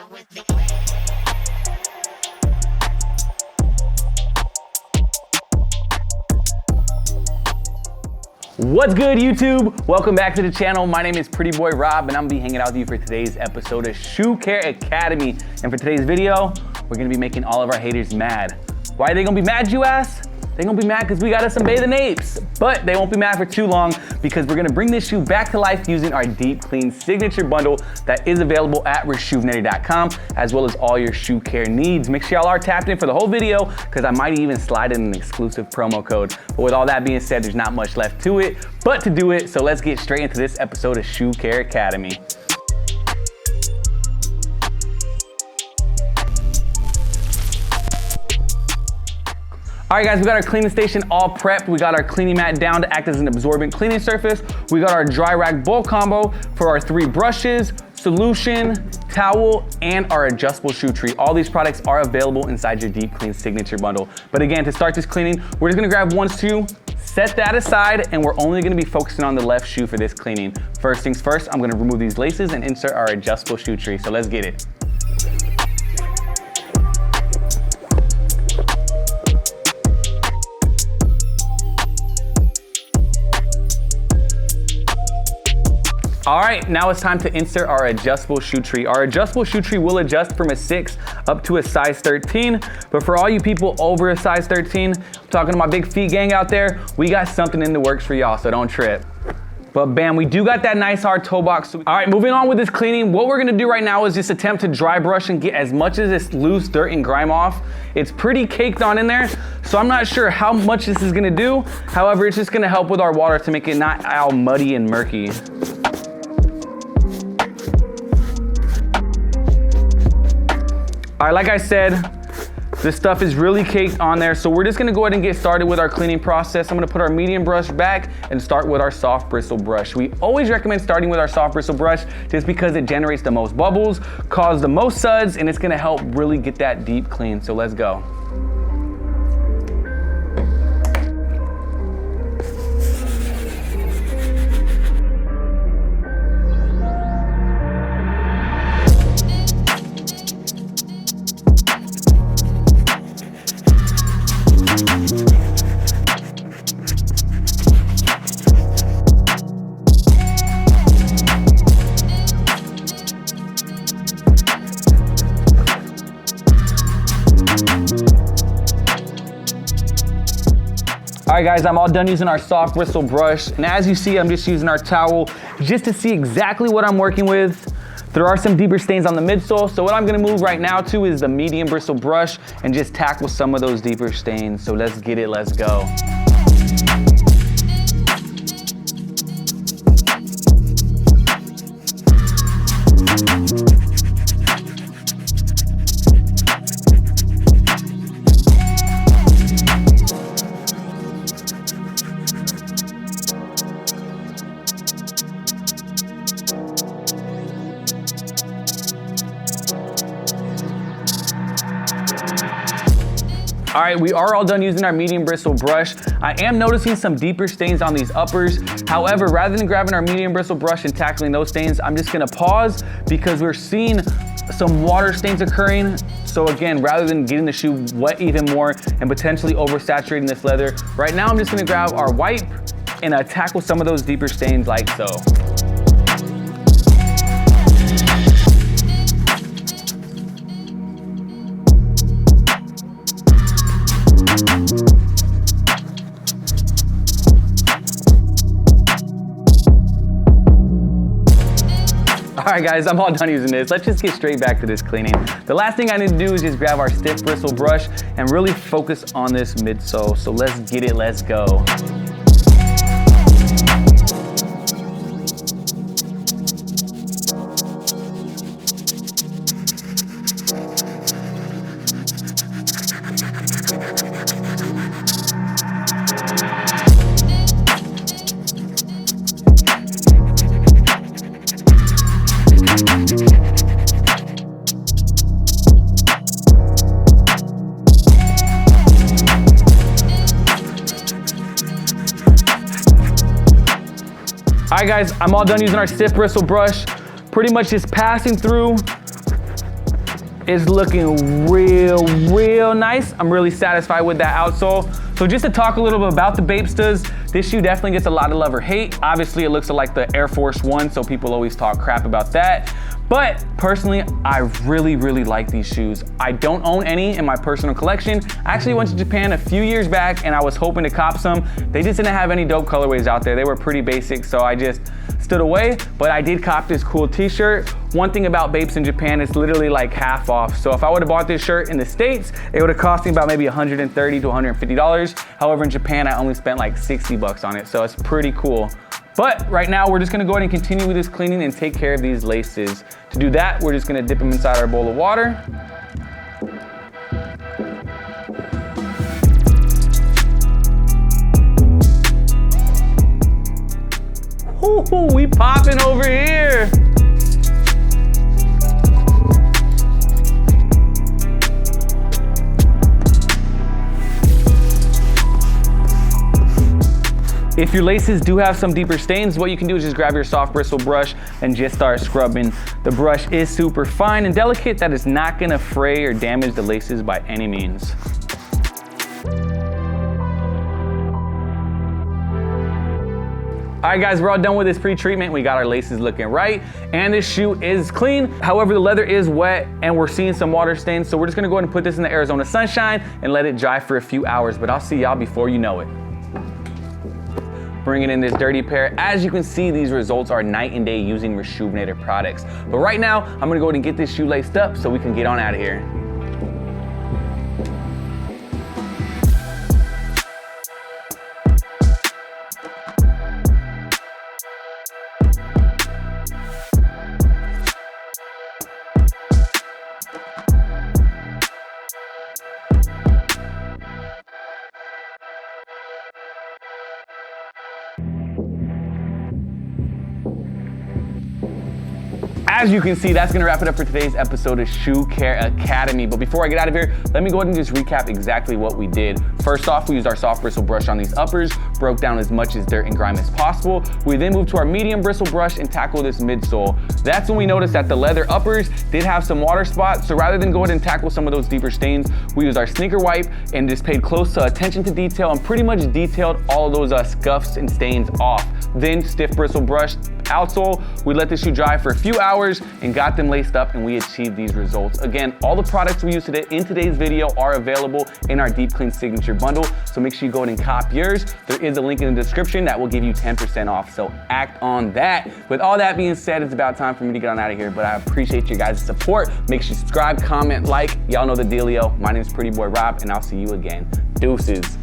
What's good, YouTube? Welcome back to the channel. My name is Pretty Boy Rob, and I'm gonna be hanging out with you for today's episode of Shoe Care Academy. And for today's video, we're gonna be making all of our haters mad. Why are they gonna be mad, you ask? They're gonna be mad because we got us some bathing apes. But they won't be mad for too long because we're gonna bring this shoe back to life using our Deep Clean Signature Bundle that is available at reshoevenetti.com, as well as all your shoe care needs. Make sure y'all are tapped in for the whole video because I might even slide in an exclusive promo code. But with all that being said, there's not much left to it but to do it. So let's get straight into this episode of Shoe Care Academy. All right, guys, we got our cleaning station all prepped. We got our cleaning mat down to act as an absorbent cleaning surface. We got our dry rack bowl combo for our 3 brushes, solution, towel, and our adjustable shoe tree. All these products are available inside your Deep Clean Signature Bundle. But again, to start this cleaning, we're just gonna grab one shoe, set that aside, and we're only gonna be focusing on the left shoe for this cleaning. First things first, I'm gonna remove these laces and insert our adjustable shoe tree. So let's get it. All right, now it's time to insert our adjustable shoe tree. Our adjustable shoe tree will adjust from a 6 up to a size 13, but for all you people over a size 13, I'm talking to my big feet gang out there, we got something in the works for y'all, so don't trip. But bam, we do got that nice hard toe box. All right, moving on with this cleaning, what we're gonna do right now is just attempt to dry brush and get as much of this loose dirt and grime off. It's pretty caked on in there, so I'm not sure how much this is gonna do. However, it's just gonna help with our water to make it not all muddy and murky. All right, like I said, this stuff is really caked on there, so we're just gonna go ahead and get started with our cleaning process. I'm gonna put our medium brush back and start with our soft bristle brush. We always recommend starting with our soft bristle brush just because it generates the most bubbles, causes the most suds, and it's gonna help really get that deep clean, so let's go. All right, guys, I'm all done using our soft bristle brush. And as you see, I'm just using our towel just to see exactly what I'm working with. There are some deeper stains on the midsole, so what I'm gonna move right now to is the medium bristle brush and just tackle some of those deeper stains. So let's get it, let's go. All right, we are all done using our medium bristle brush. I am noticing some deeper stains on these uppers. However, rather than grabbing our medium bristle brush and tackling those stains, I'm just gonna pause because we're seeing some water stains occurring. So again, rather than getting the shoe wet even more and potentially oversaturating this leather, right now I'm just gonna grab our wipe and tackle some of those deeper stains like so. All right, guys, I'm all done using this. Let's just get straight back to this cleaning. The last thing I need to do is just grab our stiff bristle brush and really focus on this midsole. So let's get it, let's go. All right, guys, I'm all done using our stiff bristle brush. Pretty much just passing through is looking real nice. I'm really satisfied with that outsole. So just to talk a little bit about the Bapestas, this shoe definitely gets a lot of love or hate. Obviously it looks like the Air Force One, so people always talk crap about that. But personally, I really like these shoes. I don't own any in my personal collection. I actually went to Japan a few years back and I was hoping to cop some. They just didn't have any dope colorways out there. They were pretty basic, so I just stood away, but I did cop this cool t-shirt. One thing about Bapes in Japan, it's literally like half off. So if I would have bought this shirt in the States, it would have cost me about maybe $130 to $150. However, in Japan, I only spent like 60 bucks on it, so it's pretty cool. But right now, we're just gonna go ahead and continue with this cleaning and take care of these laces. To do that, we're just gonna dip them inside our bowl of water. Ooh, we popping over here. If your laces do have some deeper stains, what you can do is just grab your soft bristle brush and just start scrubbing. The brush is super fine and delicate that is not gonna fray or damage the laces by any means. All right guys, we're all done with this pre-treatment. We got our laces looking right and this shoe is clean. However, the leather is wet and we're seeing some water stains. So we're just gonna go ahead and put this in the Arizona sunshine and let it dry for a few hours, but I'll see y'all before you know it. Bringing in this dirty pair. As you can see, these results are night and day using Rejuvenator products. But right now, I'm gonna go ahead and get this shoe laced up so we can get on out of here. As you can see, that's gonna wrap it up for today's episode of Shoe Care Academy. But before I get out of here, let me go ahead and just recap exactly what we did. First off, we used our soft bristle brush on these uppers, broke down as much as dirt and grime as possible. We then moved to our medium bristle brush and tackled this midsole. That's when we noticed that the leather uppers did have some water spots. So rather than go ahead and tackle some of those deeper stains, we used our sneaker wipe and just paid close attention to detail and pretty much detailed all of those scuffs and stains off. Then stiff bristle brush outsole, we let the shoe dry for a few hours and got them laced up and we achieved these results. Again, all the products we used today in today's video are available in our Deep Clean Signature Bundle, so make sure you go ahead and cop yours. There is a link in the description that will give you 10% off, so act on that. With all that being said, it's about time for me to get on out of here, but I appreciate you guys' support. Make sure you subscribe, comment, like. Y'all know the dealio. My name is Pretty Boy Rob, and I'll see you again. Deuces.